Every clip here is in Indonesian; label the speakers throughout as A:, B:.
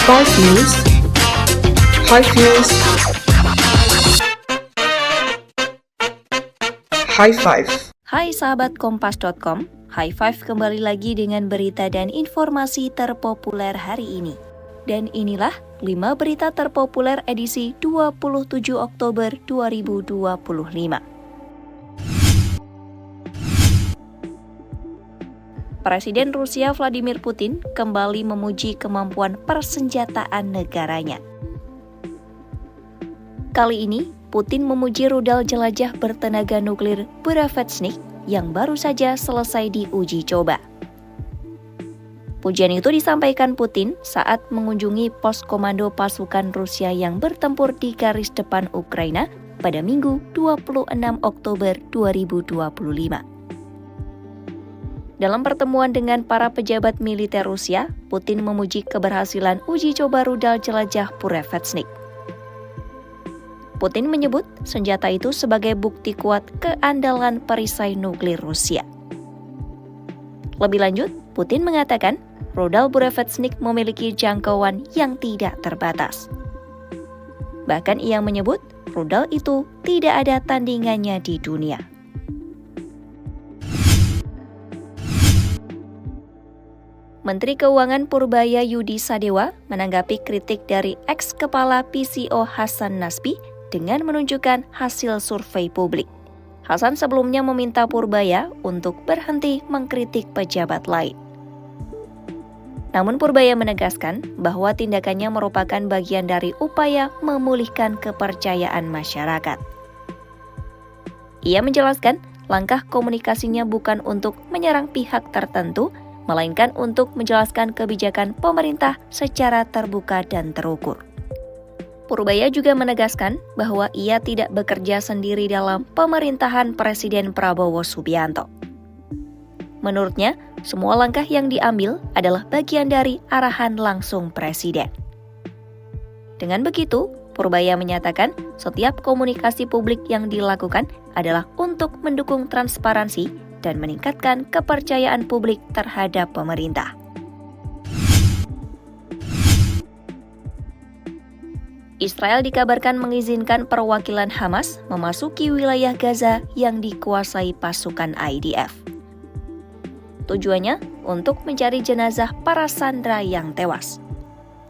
A: Five News. Five News. High Five.
B: Hai sahabat Kompas.com, High Five kembali lagi dengan berita dan informasi terpopuler hari ini. Dan inilah 5 berita terpopuler edisi 27 Oktober 2025. Presiden Rusia Vladimir Putin kembali memuji kemampuan persenjataan negaranya. Kali ini, Putin memuji rudal jelajah bertenaga nuklir Burevestnik yang baru saja selesai diuji coba. Pujian itu disampaikan Putin saat mengunjungi pos komando pasukan Rusia yang bertempur di garis depan Ukraina pada Minggu 26 Oktober 2025. Dalam pertemuan dengan para pejabat militer Rusia, Putin memuji keberhasilan uji coba rudal jelajah Burevestnik. Putin menyebut senjata itu sebagai bukti kuat keandalan perisai nuklir Rusia. Lebih lanjut, Putin mengatakan rudal Burevestnik memiliki jangkauan yang tidak terbatas. Bahkan ia menyebut rudal itu tidak ada tandingannya di dunia. Menteri Keuangan Purbaya Yudi Sadewa menanggapi kritik dari ex-kepala PCO Hasan Nasbi dengan menunjukkan hasil survei publik. Hasan sebelumnya meminta Purbaya untuk berhenti mengkritik pejabat lain. Namun Purbaya menegaskan bahwa tindakannya merupakan bagian dari upaya memulihkan kepercayaan masyarakat. Ia menjelaskan langkah komunikasinya bukan untuk menyerang pihak tertentu, melainkan untuk menjelaskan kebijakan pemerintah secara terbuka dan terukur. Purbaya juga menegaskan bahwa ia tidak bekerja sendiri dalam pemerintahan Presiden Prabowo Subianto. Menurutnya, semua langkah yang diambil adalah bagian dari arahan langsung Presiden. Dengan begitu, Purbaya menyatakan setiap komunikasi publik yang dilakukan adalah untuk mendukung transparansi dan meningkatkan kepercayaan publik terhadap pemerintah. Israel dikabarkan mengizinkan perwakilan Hamas memasuki wilayah Gaza yang dikuasai pasukan IDF. Tujuannya untuk mencari jenazah para sandera yang tewas.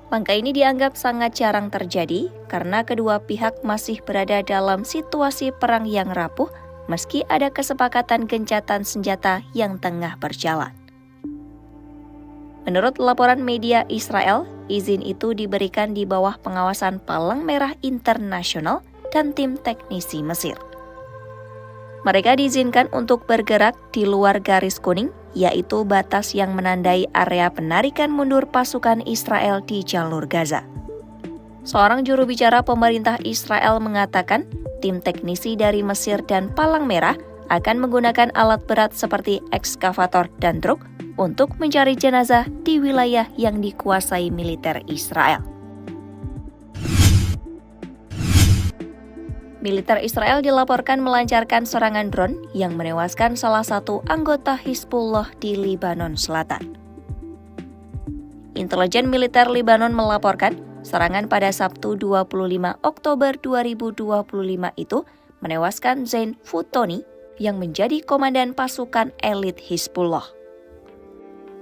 B: Langkah ini dianggap sangat jarang terjadi karena kedua pihak masih berada dalam situasi perang yang rapuh meski ada kesepakatan gencatan senjata yang tengah berjalan. Menurut laporan media Israel, izin itu diberikan di bawah pengawasan Palang Merah Internasional dan tim teknisi Mesir. Mereka diizinkan untuk bergerak di luar garis kuning, yaitu batas yang menandai area penarikan mundur pasukan Israel di jalur Gaza. Seorang juru bicara pemerintah Israel mengatakan, tim teknisi dari Mesir dan Palang Merah akan menggunakan alat berat seperti ekskavator dan truk untuk mencari jenazah di wilayah yang dikuasai militer Israel. Militer Israel dilaporkan melancarkan serangan drone yang menewaskan salah satu anggota Hizbullah di Lebanon Selatan. Intelijen militer Lebanon melaporkan serangan pada Sabtu 25 Oktober 2025 itu menewaskan Zain Futoni yang menjadi komandan pasukan elit Hizbullah.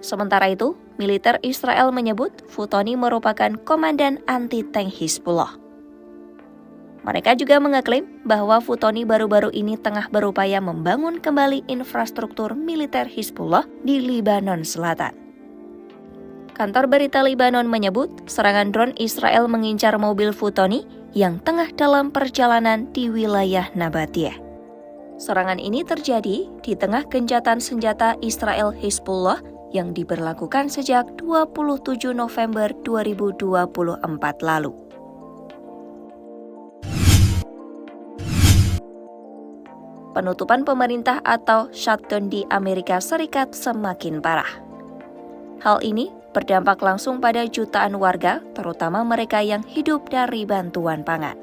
B: Sementara itu, militer Israel menyebut Futoni merupakan komandan anti-tank Hizbullah. Mereka juga mengeklaim bahwa Futoni baru-baru ini tengah berupaya membangun kembali infrastruktur militer Hizbullah di Lebanon Selatan. Kantor berita Lebanon menyebut serangan drone Israel mengincar mobil Futoni yang tengah dalam perjalanan di wilayah Nabatiyah. Serangan ini terjadi di tengah gencatan senjata Israel Hizbullah yang diberlakukan sejak 27 November 2024 lalu. Penutupan pemerintah atau shutdown di Amerika Serikat semakin parah. Hal ini berdampak langsung pada jutaan warga, terutama mereka yang hidup dari bantuan pangan.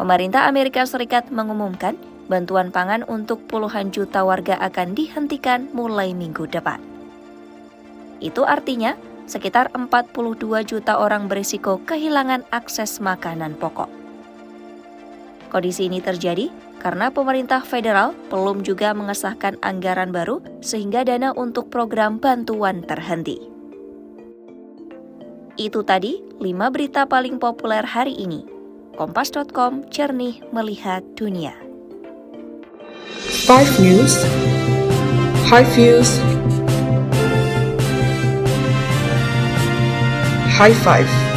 B: Pemerintah Amerika Serikat mengumumkan bantuan pangan untuk puluhan juta warga akan dihentikan mulai minggu depan. Itu artinya sekitar 42 juta orang berisiko kehilangan akses makanan pokok. Kondisi ini terjadi karena pemerintah federal belum juga mengesahkan anggaran baru sehingga dana untuk program bantuan terhenti. Itu tadi 5 berita paling populer hari ini. Kompas.com, jernih melihat dunia.
A: 5 News, High Views, High Five.